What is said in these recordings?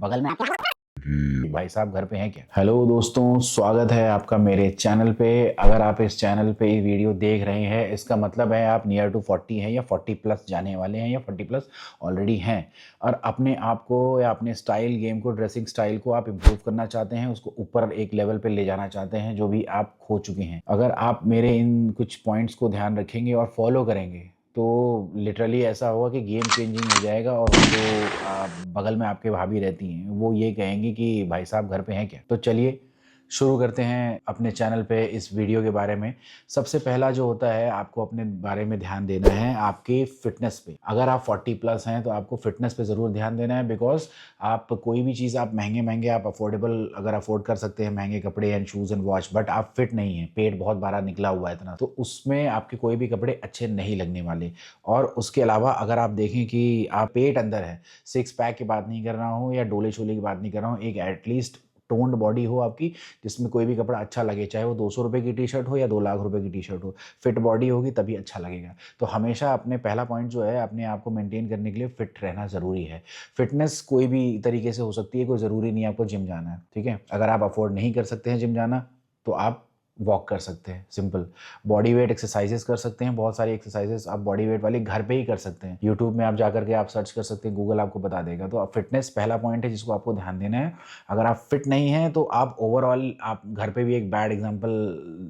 बगल में भाई साहब घर पे हैं क्या? हेलो दोस्तों, स्वागत है आपका मेरे चैनल पे। अगर आप इस चैनल पे वीडियो देख रहे हैं, इसका मतलब है आप नियर टू 40 हैं या 40 प्लस जाने वाले हैं या 40 प्लस ऑलरेडी हैं और अपने आप को या अपने स्टाइल गेम को, ड्रेसिंग स्टाइल को आप इम्प्रूव करना चाहते हैं, उसको ऊपर एक लेवल पे ले जाना चाहते हैं जो भी आप खो चुके हैं। अगर आप मेरे इन कुछ पॉइंट्स को ध्यान रखेंगे और फॉलो करेंगे तो लिटरली ऐसा होगा कि गेम चेंजिंग हो जाएगा और जो बगल में आपके भाभी रहती हैं वो ये कहेंगी कि भाई साहब घर पे हैं क्या। तो चलिए शुरू करते हैं अपने चैनल पे इस वीडियो के बारे में। सबसे पहला जो होता है, आपको अपने बारे में ध्यान देना है आपके फिटनेस पे। अगर आप 40 प्लस हैं तो आपको फिटनेस पे ज़रूर ध्यान देना है, बिकॉज आप कोई भी चीज़ आप महंगे महंगे आप अफोर्डेबल अगर अफोर्ड कर सकते हैं, महंगे कपड़े and shoes and watch, but आप फिट नहीं हैं, पेट बहुत बड़ा निकला हुआ है इतना, तो उसमें आपके कोई भी कपड़े अच्छे नहीं लगने वाले। और उसके अलावा अगर आप देखें कि आप पेट अंदर है, सिक्स पैक की बात नहीं कर रहा हूँ या डोले शोले की बात नहीं कर रहा हूँ, एक एटलीस्ट टोन्ड बॉडी हो आपकी जिसमें कोई भी कपड़ा अच्छा लगे, चाहे वो 200 रुपये की टी शर्ट हो या 2 लाख रुपए की टी शर्ट हो, फिट बॉडी होगी तभी अच्छा लगेगा। तो हमेशा अपने पहला पॉइंट जो है, अपने आप को मेंटेन करने के लिए फिट रहना ज़रूरी है। फिटनेस कोई भी तरीके से हो सकती है, कोई ज़रूरी नहीं है आपको जिम जाना है, ठीक है। अगर आप अफोर्ड नहीं कर सकते हैं जिम जाना तो आप वॉक कर सकते हैं, सिंपल। बॉडी वेट एक्सरसाइजेस कर सकते हैं, बहुत सारी एक्सरसाइजेस आप बॉडी वेट वाली घर पे ही कर सकते हैं। यूट्यूब में आप जाकर के आप सर्च कर सकते हैं, गूगल आपको बता देगा। तो आप फिटनेस पहला पॉइंट है जिसको आपको ध्यान देना है। अगर आप फिट नहीं हैं तो आप ओवरऑल आप घर पे भी एक बैड एग्जांपल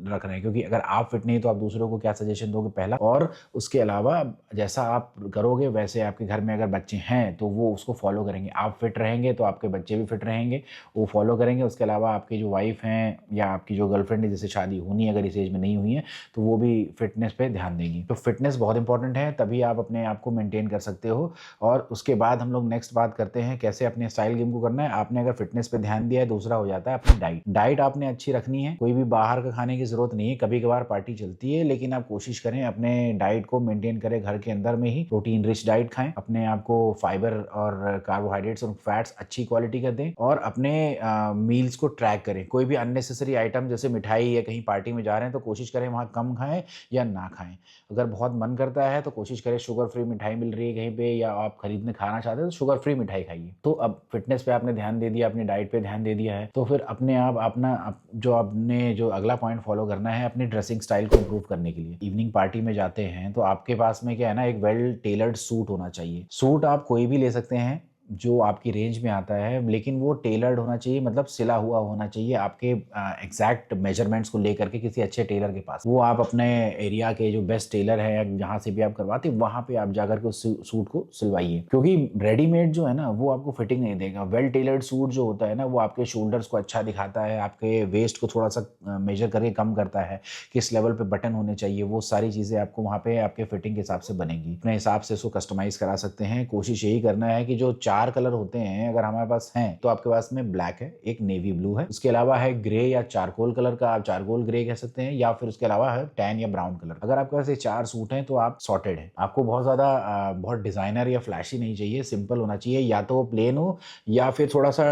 रख रहे हैं, क्योंकि अगर आप फिट नहीं तो आप दूसरों को क्या सजेशन दोगे, पहला। और उसके अलावा जैसा आप करोगे वैसे आपके घर में अगर बच्चे हैं तो वो उसको फॉलो करेंगे। आप फिट रहेंगे तो आपके बच्चे भी फिट रहेंगे, वो फॉलो करेंगे। उसके अलावा आपकी जो वाइफ हैं या आपकी जो गर्लफ्रेंड है, जिससे शादी होनी है अगर इस एज में नहीं हुई है, तो वो भी फिटनेस पे ध्यान देंगी। तो फिटनेस बहुत इंपॉर्टेंट है, तभी आप अपने आप को मेंटेन कर सकते हो। और उसके बाद हम लोग नेक्स्ट बात करते हैं कैसे अपने स्टाइल गेम को करना है। आपने अगर फिटनेस पे ध्यान दिया है, दूसरा हो जाता है अपनी डाइट। डाइट आपने अच्छी रखनी है, कोई भी बाहर का खाने की जरूरत नहीं है। कभी कभार पार्टी चलती है, लेकिन आप कोशिश करें अपने डाइट को मेंटेन करें, घर के अंदर में ही प्रोटीन रिच डाइट खाएं, अपने आप को फाइबर और कार्बोहाइड्रेट्स और फैट्स अच्छी क्वालिटी का दें, और अपने मील्स को ट्रैक करें। कोई भी अननेसेसरी आइटम जैसे मिठाई या कहीं पार्टी में जा रहे हैं तो कोशिश करें वहाँ कम खाएं या ना खाएं। अगर बहुत मन करता है तो कोशिश करें, शुगर फ्री मिठाई मिल रही है कहीं पे या आप खरीदने खाना चाहते हैं तो शुगर फ्री मिठाई खाइए। तो अब फिटनेस पे आपने ध्यान दे दिया, अपनी डाइट पे ध्यान दे दिया है, तो फिर अपने आप जो आपने जो अगला पॉइंट फॉलो करना है अपनी ड्रेसिंग स्टाइल को इम्प्रूव करने के लिए। इवनिंग पार्टी में जाते हैं तो आपके पास में क्या है ना, एक वेल टेलर्ड सूट होना चाहिए। सूट आप कोई भी ले सकते हैं जो आपकी रेंज में आता है, लेकिन वो टेलर्ड होना चाहिए, मतलब सिला हुआ होना चाहिए आपके एग्जैक्ट मेजरमेंट्स को लेकर के किसी अच्छे टेलर के पास। वो आप अपने एरिया के जो बेस्ट टेलर है या जहाँ से भी आप करवाते हैं वहाँ पे आप जाकर के उस सूट को सिलवाइए, क्योंकि रेडीमेड जो है ना वो आपको फिटिंग नहीं देगा। वेल टेलर्ड सूट जो होता है ना वो आपके शोल्डर्स को अच्छा दिखाता है, आपके वेस्ट को थोड़ा सा मेजर करके कम करता है, किस लेवल पे बटन होने चाहिए, वो सारी चीज़ें आपको वहाँ पे आपके फिटिंग के हिसाब से बनेगी। अपने हिसाब से उसको कस्टमाइज करा सकते हैं। कोशिश यही करना है कि जो 4 कलर होते हैं अगर हमारे पास हैं, तो आपके पास में ब्लैक है, एक नेवी ब्लू है, उसके अलावा है ग्रे या चारकोल कलर का, आप चारकोल ग्रे कह सकते हैं, या फिर उसके अलावा है टैन या ब्राउन कलर। अगर आपके पास ये 4 सूट हैं तो आप सॉर्टेड है। आपको बहुत ज्यादा बहुत डिजाइनर या फ्लैशी नहीं चाहिए, सिंपल होना चाहिए, या तो प्लेन हो या फिर थोड़ा सा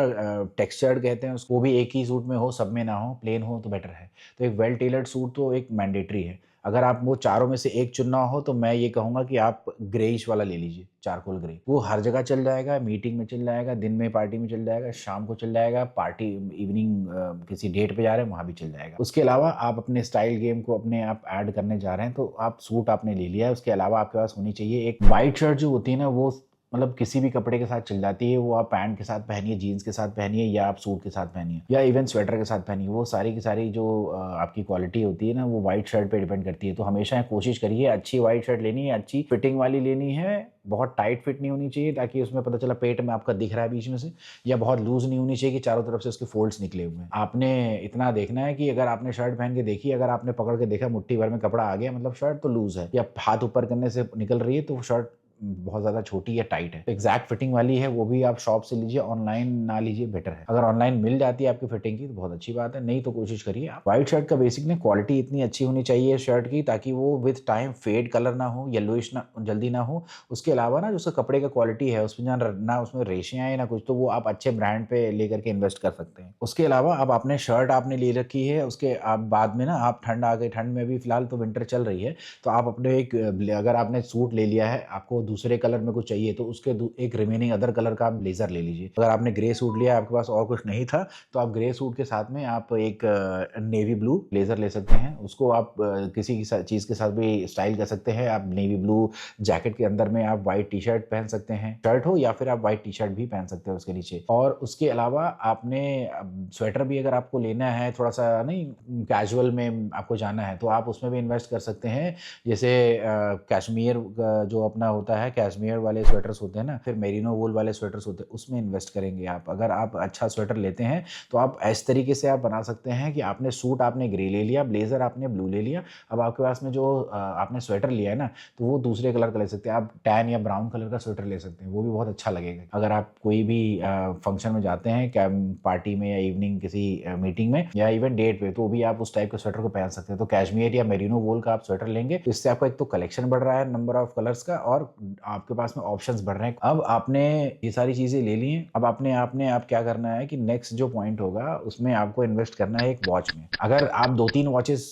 टेक्सचर्ड कहते हैं उसको, भी एक ही सूट में हो, सब में ना हो, प्लेन हो तो बेटर है। तो एक वेल टेलर्ड सूट तो एक मैंडेटरी है। अगर आप वो चारों में से एक चुनना हो तो मैं ये कहूंगा कि आप ग्रेइश वाला ले लीजिए, चारकोल ग्रे। वो हर जगह चल जाएगा, मीटिंग में चल जाएगा, दिन में पार्टी में चल जाएगा, शाम को चल जाएगा, पार्टी इवनिंग किसी डेट पे जा रहे हैं वहां भी चल जाएगा। उसके अलावा आप अपने स्टाइल गेम को अपने आप ऐड करने जा रहे हैं तो आप सूट आपने ले लिया है, उसके अलावा आपके पास होनी चाहिए एक वाइट शर्ट जो होती है ना, वो मतलब किसी भी कपड़े के साथ चल जाती है। वो आप पैंट के साथ पहनिए, जीन्स के साथ पहनिए, या आप सूट के साथ पहनिए, या इवन स्वेटर के साथ पहनिए। वो सारी की सारी जो आपकी क्वालिटी होती है ना वो वाइट शर्ट पे डिपेंड करती है। तो हमेशा कोशिश करिए अच्छी वाइट शर्ट लेनी है, अच्छी फिटिंग वाली लेनी है, बहुत टाइट फिट नहीं होनी चाहिए ताकि उसमें पता चला पेट में आपका दिख रहा है बीच में से, या बहुत लूज नहीं होनी चाहिए कि चारों तरफ से उसके फोल्ड्स निकले हुए हैं। आपने इतना देखना है कि अगर आपने शर्ट पहन के देखी, अगर आपने पकड़ के देखा मुट्ठी भर में कपड़ा आ गया, मतलब शर्ट तो लूज है, या हाथ ऊपर करने से निकल रही है तो शर्ट बहुत ज्यादा छोटी या टाइट है। तो एग्जैक्ट फिटिंग वाली है वो भी आप शॉप से लीजिए, ऑनलाइन ना लीजिए, बेटर है। अगर ऑनलाइन मिल जाती है आपकी फिटिंग की तो बहुत अच्छी बात है, नहीं तो कोशिश करिए आप। व्हाइट शर्ट का बेसिक ने क्वालिटी इतनी अच्छी होनी चाहिए शर्ट की ताकि वो विद टाइम फेड कलर ना हो, येलोइश ना जल्दी ना हो। उसके अलावा ना जो उसका कपड़े का क्वालिटी है उसमें ना उसमें रेशे आए ना कुछ, तो वो आप अच्छे ब्रांड पे लेकर के इन्वेस्ट कर सकते हैं। उसके अलावा अब आपने शर्ट आपने ले रखी है, उसके आप बाद में ना आप ठंड आ गई, ठंड में भी फिलहाल तो विंटर चल रही है, तो आप अपने एक अगर आपने सूट ले लिया है, आपको दूसरे कलर में कुछ चाहिए तो उसके एक रिमेनिंग अदर कलर का आप ब्लेजर ले लीजिए। अगर आपने ग्रे सूट लिया, आपके पास और कुछ नहीं था, तो आप ग्रे सूट के साथ में आप एक नेवी ब्लू ब्लेजर ले सकते हैं। उसको आप किसी चीज़ के साथ भी स्टाइल कर सकते हैं। आप नेवी ब्लू जैकेट के अंदर में आप व्हाइट टी शर्ट पहन सकते हैं, शर्ट हो या फिर आप व्हाइट टी शर्ट भी पहन सकते हैं उसके नीचे। और उसके अलावा आपने स्वेटर भी अगर आपको लेना है, थोड़ा सा नहीं कैजुअल में आपको जाना है, तो आप उसमें भी इन्वेस्ट कर सकते हैं। जैसे कश्मीर जो अपना होता है, कश्मीर वाले स्वेटर्स होते हैं ना, फिर मेरिनो वूल वाले स्वेटर्स होते हैं, उसमें इन्वेस्ट करेंगे आप। अगर आप अच्छा स्वेटर लेते हैं तो आप इस तरीके से आप बना सकते हैं कि आपने सूट आपने ग्रे ले लिया, ब्लेजर आपने ब्लू ले लिया, अब आपके पास में जो आपने स्वेटर लिया है ना, तो वो दूसरे कलर का ले सकते हैं। आप टैन या ब्राउन कलर का स्वेटर ले सकते हैं, वो भी बहुत अच्छा लगेगा। अगर आप कोई भी फंक्शन में जाते हैं, क्या पार्टी में या इवनिंग किसी मीटिंग में या इवन डेट पे, तो भी आप उस टाइप के स्वेटर को पहन सकते हैं। तो कैश्मीर या मेरिनो वूल का आप स्वेटर लेंगे तो इससे आपका एक तो कलेक्शन बढ़ रहा है नंबर ऑफ कलर्स का, और आपके पास में ऑप्शंस बढ़ रहे हैं। अब आपने ये सारी चीजें ले ली हैं, अब आपने आप क्या करना है कि नेक्स्ट जो पॉइंट होगा उसमें आपको इन्वेस्ट करना है एक वॉच में। अगर आप 2-3 वॉचेस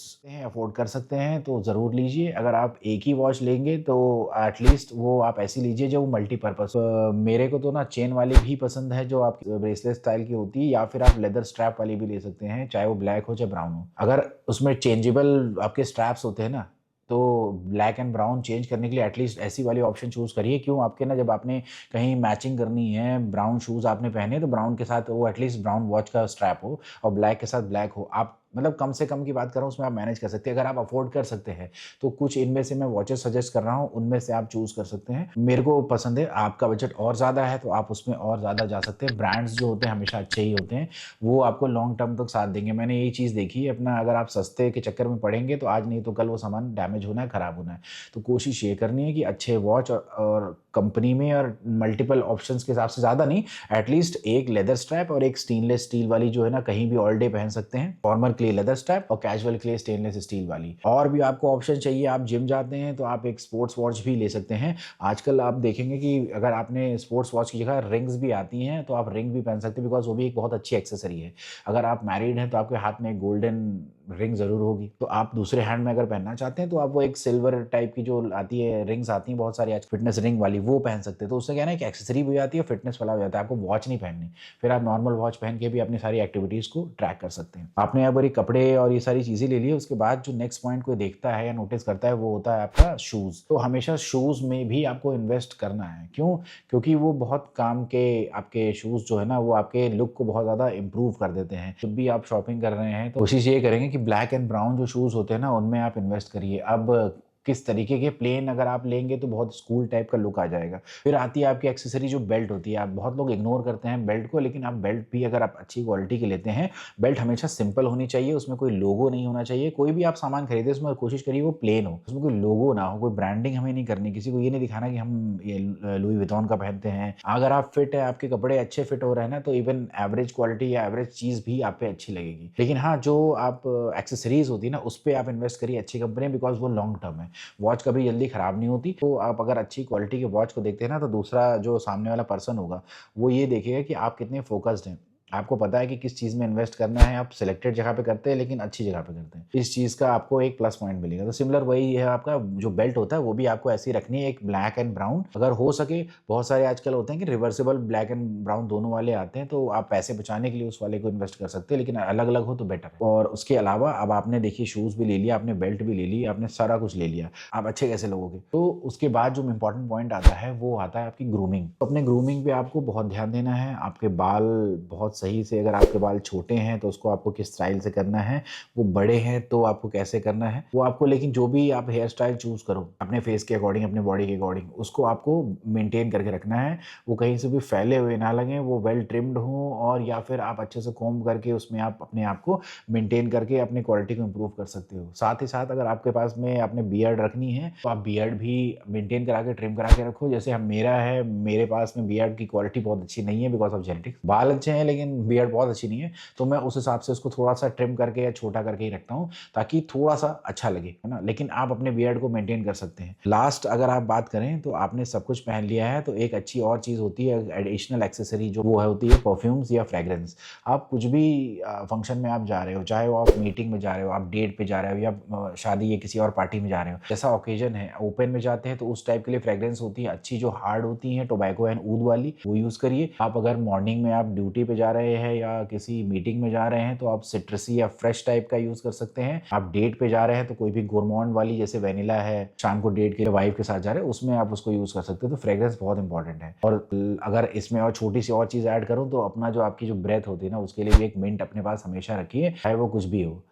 अफोर्ड कर सकते हैं तो जरूर लीजिए। अगर आप एक ही वॉच लेंगे तो एटलीस्ट वो आप ऐसी लीजिए जो मल्टीपर्पज। मेरे को तो ना चेन वाली भी पसंद है जो आप ब्रेसलेट स्टाइल की होती है, या फिर आप लेदर स्ट्रैप वाली भी ले सकते हैं, चाहे वो ब्लैक हो चाहे ब्राउन हो। अगर उसमें चेंजेबल आपके स्ट्रैप्स होते हैं ना, तो ब्लैक एंड ब्राउन चेंज करने के लिए एटलीस्ट ऐसी वाली ऑप्शन चूज करिए। क्यों, आपके ना जब आपने कहीं मैचिंग करनी है, ब्राउन शूज आपने पहने तो ब्राउन के साथ वो एटलीस्ट ब्राउन वॉच का स्ट्रैप हो, और ब्लैक के साथ ब्लैक हो। आप मतलब कम से कम की बात कर रहा हूँ, उसमें आप मैनेज कर सकते हैं। अगर आप अफोर्ड कर सकते हैं तो कुछ इनमें से मैं वॉचेस सजेस्ट कर रहा हूँ, उनमें से आप चूज कर सकते हैं। मेरे को पसंद है, आपका बजट और ज़्यादा है तो आप उसमें और ज़्यादा जा सकते हैं। ब्रांड्स जो होते हैं हमेशा अच्छे ही होते हैं, वो आपको लॉन्ग टर्म तक साथ देंगे। मैंने यही चीज़ देखी है अपना। अगर आप सस्ते के चक्कर में पड़ेंगे तो आज नहीं तो कल वो सामान डैमेज होना है, ख़राब होना है। तो कोशिश ये करनी है कि अच्छे वॉच और कंपनी में और मल्टीपल ऑप्शंस के हिसाब से, ज़्यादा नहीं, एटलीस्ट एक लेदर स्ट्रैप और एक स्टेनलेस स्टील वाली जो है ना, कहीं भी ऑल डे पहन सकते हैं। फॉर्मल के लिए लेदर स्ट्रैप और कैजुअल के लिए स्टेनलेस स्टील वाली। और भी आपको ऑप्शन चाहिए, आप जिम जाते हैं तो आप एक स्पोर्ट्स वॉच भी ले सकते हैं। आजकल आप देखेंगे कि अगर आपने स्पोर्ट्स वॉच की जगह रिंग्स भी आती हैं तो आप रिंग भी पहन सकते हैं, बिकॉज वो भी एक बहुत अच्छी एक्सेसरी है। अगर आप मैरिड हैं तो आपके हाथ में एक गोल्डन रिंग जरूर होगी। तो आप दूसरे हैंड में अगर पहनना चाहते हैं तो आप वो एक सिल्वर टाइप की जो आती है रिंग्स आती हैं बहुत सारी आज फिटनेस रिंग वाली, वो पहन सकते हैं। तो उससे क्या है ना कि एक्सेसरी भी हो जाती है, फिटनेस वाला हो जाता है, आपको वॉच नहीं पहननी। फिर आप नॉर्मल वॉच पहन के भी अपनी सारी एक्टिविटीज को ट्रैक कर सकते हैं। आपने यहाँ पर ये कपड़े और ये सारी चीजें ले ली, उसके बाद जो नेक्स्ट पॉइंट कोई देखता है या नोटिस करता है वो होता है आपका शूज। तो हमेशा शूज में भी आपको इन्वेस्ट करना है। क्यों? क्योंकि वो बहुत काम के आपके शूज जो है ना, वो आपके लुक को बहुत ज्यादा इंप्रूव कर देते हैं। जब भी आप शॉपिंग कर रहे हैं तो कोशिश ये करेंगे कि ब्लैक एंड ब्राउन जो शूज होते हैं ना, उनमें आप इन्वेस्ट करिए। अब किस तरीके के प्लेन अगर आप लेंगे तो बहुत स्कूल टाइप का लुक आ जाएगा। फिर आती है आपकी एक्सेसरी जो बेल्ट होती है। आप बहुत लोग इग्नोर करते हैं बेल्ट को, लेकिन आप बेल्ट भी अगर आप अच्छी क्वालिटी के लेते हैं, बेल्ट हमेशा सिंपल होनी चाहिए, उसमें कोई लोगो नहीं होना चाहिए। कोई भी आप सामान खरीदे उसमें कोशिश करिए वो प्लेन हो, उसमें कोई लोगो ना हो, कोई ब्रांडिंग हमें नहीं करनी, किसी को ये नहीं दिखाना कि हम ये लुई विटॉन का पहनते हैं। अगर आप फिट है, आपके कपड़े अच्छे फिट हो रहे हैं ना, तो इवन एवरेज क्वालिटी या एवरेज चीज भी आप पे अच्छी लगेगी। लेकिन हाँ, जो आप एक्सेसरीज होती है ना, उस पर आप इन्वेस्ट करिए अच्छी कंपनी, बिकॉज वो लॉन्ग टर्म है। वॉच कभी जल्दी खराब नहीं होती। तो आप अगर अच्छी क्वालिटी की वॉच को देखते हैं ना, तो दूसरा जो सामने वाला पर्सन होगा वो ये देखेगा कि आप कितने फोकस्ड हैं, आपको पता है कि किस चीज़ में इन्वेस्ट करना है। आप सिलेक्टेड जगह पे करते हैं, लेकिन अच्छी जगह पे करते हैं। इस चीज़ का आपको एक प्लस पॉइंट मिलेगा। तो सिमिलर वही है, आपका जो बेल्ट होता है वो भी आपको ऐसी रखनी है, एक ब्लैक एंड ब्राउन। अगर हो सके, बहुत सारे आजकल होते हैं कि रिवर्सिबल ब्लैक एंड ब्राउन दोनों वाले आते हैं, तो आप पैसे बचाने के लिए उस वाले को इन्वेस्ट कर सकते हैं, लेकिन अलग अलग हो तो बेटर। और उसके अलावा अब आपने देखिए शूज़ भी ले लिया, आपने बेल्ट भी ले ली, आपने सारा कुछ ले लिया, आप अच्छे कैसे लोगोगे? तो उसके बाद जो इंपॉर्टेंट पॉइंट आता है वो आता है आपकी ग्रूमिंग। तो अपने ग्रूमिंग पे आपको बहुत ध्यान देना है। आपके बाल बहुत सही से, अगर आपके बाल छोटे हैं तो उसको आपको किस स्टाइल से करना है, वो बड़े हैं तो आपको कैसे करना है वो आपको। लेकिन जो भी आप हेयर स्टाइल चूज करो अपने फेस के अकॉर्डिंग, अपने बॉडी के अकॉर्डिंग, उसको आपको मेंटेन करके रखना है। वो कहीं से भी फैले हुए ना लगे, वो वेल ट्रिम्ड हो, और या फिर आप अच्छे से कॉम्ब करके उसमें आप अपने आप को मेंटेन करके अपनी क्वालिटी को इंप्रूव कर सकते हो। साथ ही साथ अगर आपके पास में आपने बियर्ड रखनी है तो आप बियर्ड भी मेंटेन करा के ट्रिम करा के रखो। जैसे हम मेरा है, मेरे पास में बियर्ड की क्वालिटी बहुत अच्छी नहीं है बिकॉज ऑफ जेनेटिक्स। बाल अच्छे हैं लेकिन लेकिन बियर्ड बहुत अच्छी नहीं है, तो मैं उस हिसाब से उसको थोड़ा सा ट्रिम करके या छोटा करके ही रखता हूँ ताकि थोड़ा सा अच्छा लगे, है ना। लेकिन आप अपने बियर्ड को मेंटेन कर सकते हैं। लास्ट अगर आप बात करें तो आपने सब कुछ पहन लिया है, तो एक अच्छी और चीज़ होती है एडिशनल एक्सेसरी, जो वो है होती है परफ्यूम्स या फ्रेग्रेंस। आप कुछ भी फंक्शन में आप जा रहे हो, चाहे वो आप मीटिंग में जा रहे हो, आप डेट पे जा रहे हो, या शादी या किसी और पार्टी में जा रहे हो, जैसा ओकेजन है, ओपन में जाते हैं तो उस टाइप के लिए फ्रेग्रेंस होती है अच्छी, जो हार्ड होती है, टोबैको एंड ऊद वाली, वो यूज़ करिए। आप अगर मॉर्निंग में आप ड्यूटी पे जा रहे हैं या किसी मीटिंग में जा रहे हैं तो आप सिट्रसी या फ्रेश टाइप का यूज़ कर सकते हैं। आप डेट पे जा रहे हैं तो कोई भी गोरमॉन्ड वाली, जैसे वेनिला है, शाम को डेट के वाइफ के साथ जा रहे हैं, उसमें आप उसको यूज़ कर सकते हो। तो फ्रेग्रेंस बहुत इंपॉर्टेंट है। और अगर इसमें और छोटी सी और चीज़ ऐड करूँ तो अपना जो आपकी जो ब्रेथ होती है ना, उसके लिए भी एक मिंट अपने पास हमेशा रखिए, चाहे वो कुछ भी हो,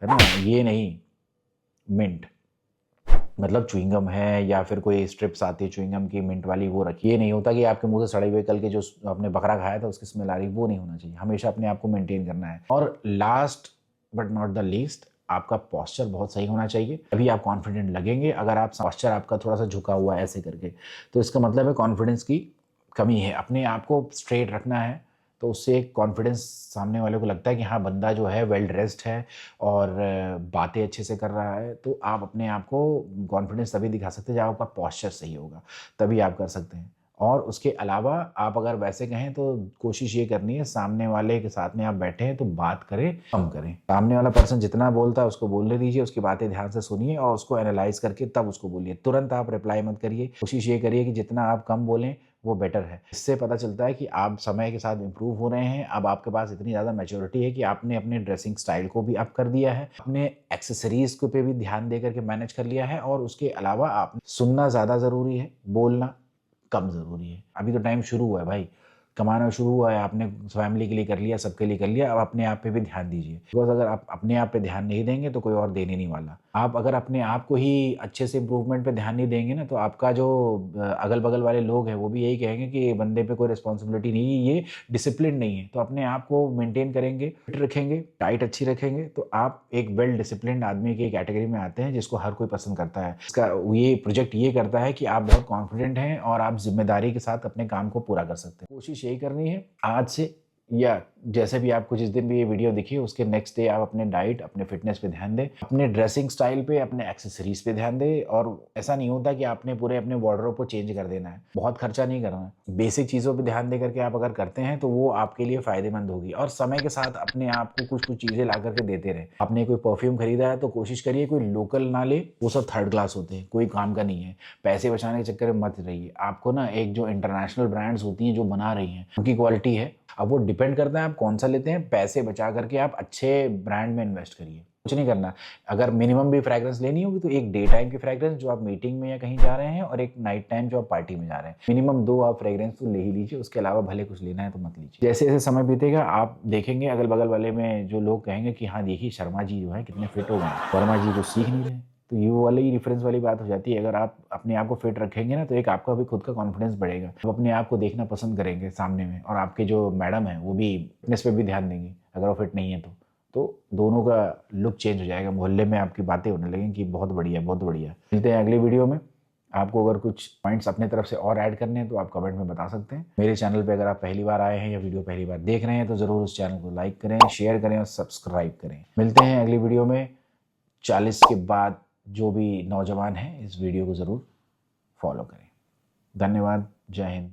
है ना। ये नहीं, मिंट मतलब च्युइंगम है या फिर कोई स्ट्रिप्स आती है च्युइंगम की मिंट वाली, वो रखिए। ये नहीं होता कि आपके मुंह से सड़े हुए कल के जो आपने बकरा खाया था उसकी स्मेल आ रही, वो नहीं होना चाहिए। हमेशा अपने आप को मेंटेन करना है। और last but not the least, आपका पोस्चर बहुत सही होना चाहिए, तभी आप कॉन्फिडेंट लगेंगे। अगर आप पोस्चर आपका थोड़ा सा झुका हुआ है ऐसे करके, तो इसका मतलब है कॉन्फिडेंस की कमी है। अपने आप को स्ट्रेट रखना है, तो उससे एक कॉन्फिडेंस सामने वाले को लगता है कि हाँ, बंदा जो है वेल ड्रेस्ड है और बातें अच्छे से कर रहा है। तो आप अपने आप को कॉन्फिडेंस तभी दिखा सकते हैं जब आपका पोस्चर सही होगा, तभी आप कर सकते हैं। और उसके अलावा आप अगर वैसे कहें तो कोशिश ये करनी है, सामने वाले के साथ में आप बैठे हैं तो बात करें कम करें। सामने वाला पर्सन जितना बोलता है उसको बोलने दीजिए, उसकी बातें ध्यान से सुनिए और उसको एनालाइज करके तब उसको बोलिए। तुरंत आप रिप्लाई मत करिए। कोशिश ये करिए कि जितना आप कम बोलें वो बेटर है। इससे पता चलता है कि आप समय के साथ इम्प्रूव हो रहे हैं। अब आपके पास इतनी ज़्यादा मैच्योरिटी है कि आपने अपने ड्रेसिंग स्टाइल को भी अप कर दिया है, अपने एक्सेसरीज को पे भी ध्यान दे करके मैनेज कर लिया है, और उसके अलावा आप सुनना ज़्यादा ज़रूरी है, बोलना कम ज़रूरी है। अभी तो टाइम शुरू हुआ है भाई, कमाना शुरू हुआ है, आपने फैमिली के लिए कर लिया, सबके लिए कर लिया, अब अपने आप पे भी ध्यान दीजिए। बिकॉज अगर आप अपने आप पे ध्यान नहीं देंगे तो कोई और देने नहीं वाला। आप अगर अपने आप को ही अच्छे से इम्प्रूवमेंट पे ध्यान नहीं देंगे ना, तो आपका जो अगल बगल वाले लोग हैं वो भी यही कहेंगे कि बंदे पे कोई रिस्पॉन्सिबिलिटी नहीं है, ये डिसिप्लिन नहीं है। तो अपने आप को मेंटेन करेंगे, फिट रखेंगे, डाइट अच्छी रखेंगे, तो आप एक वेल डिसिप्लिन्ड आदमी की कैटेगरी में आते हैं, जिसको हर कोई पसंद करता है। इसका ये प्रोजेक्ट ये करता है कि आप बहुत कॉन्फिडेंट हैं और आप जिम्मेदारी के साथ अपने काम को पूरा कर सकते हैं। कोशिश यही करनी है आज से, या जैसे भी आपको जिस दिन भी ये वीडियो दिखी उसके नेक्स्ट डे आप अपने डाइट, अपने फिटनेस पे ध्यान दें, अपने ड्रेसिंग स्टाइल पे, अपने एक्सेसरीज पे ध्यान दें। और ऐसा नहीं होता कि आपने पूरे अपने वार्डरोब को चेंज कर देना है, बहुत खर्चा नहीं करना है। बेसिक चीज़ों पे ध्यान दे करके आप अगर करते हैं तो वो आपके लिए फायदेमंद होगी। और समय के साथ अपने आप को कुछ कुछ चीज़ें ला करके देते रहे। आपने कोई परफ्यूम खरीदा है तो कोशिश करिए कोई लोकल ना ले, वो सब थर्ड क्लास होते हैं, कोई काम का नहीं है। पैसे बचाने के चक्कर में मत रहिए। आपको ना एक जो इंटरनेशनल ब्रांड्स होती हैं जो बना रही हैं, उनकी क्वालिटी है। अब वो डिपेंड करता है आप कौन सा लेते हैं। पैसे बचा करके आप अच्छे ब्रांड में इन्वेस्ट करिए, कुछ नहीं करना। अगर मिनिमम भी फ्रेग्रेंस लेनी होगी तो एक डे टाइम की फ्रेग्रेंस जो आप मीटिंग में या कहीं जा रहे हैं, और एक नाइट टाइम जो आप पार्टी में जा रहे हैं। मिनिमम 2 आप फ्रेग्रेंस तो ले ही लीजिए, उसके अलावा भले कुछ लेना है तो मत लीजिए। जैसे जैसे समय बीतेगा आप देखेंगे अगल बगल वाले में जो लोग कहेंगे कि हाँ देखिए शर्मा जी जो है कितने फिट हो गए, वर्मा जी को सीख नहीं रहे। तो ये वाली ही रिफरेंस वाली बात हो जाती है। अगर आप अपने आप को फिट रखेंगे ना, तो एक आपका भी खुद का कॉन्फिडेंस बढ़ेगा। आप अपने आप को देखना पसंद करेंगे सामने में, और आपके जो मैडम है वो भी फिटनेस पे भी ध्यान देंगे अगर वो फिट नहीं है तो दोनों का लुक चेंज हो जाएगा। मोहल्ले में आपकी बातें होने लगेंगी कि बहुत बढ़िया, बहुत बढ़िया। मिलते हैं अगली वीडियो में। आपको अगर कुछ पॉइंट्स अपने तरफ से और ऐड करने हैं तो आप कमेंट में बता सकते हैं। मेरे चैनल पे अगर आप पहली बार आए हैं या वीडियो पहली बार देख रहे हैं तो ज़रूर उस चैनल को लाइक करें, शेयर करें और सब्सक्राइब करें। मिलते हैं अगली वीडियो में। 40 के बाद जो भी नौजवान हैं इस वीडियो को ज़रूर फॉलो करें। धन्यवाद। जय हिंद।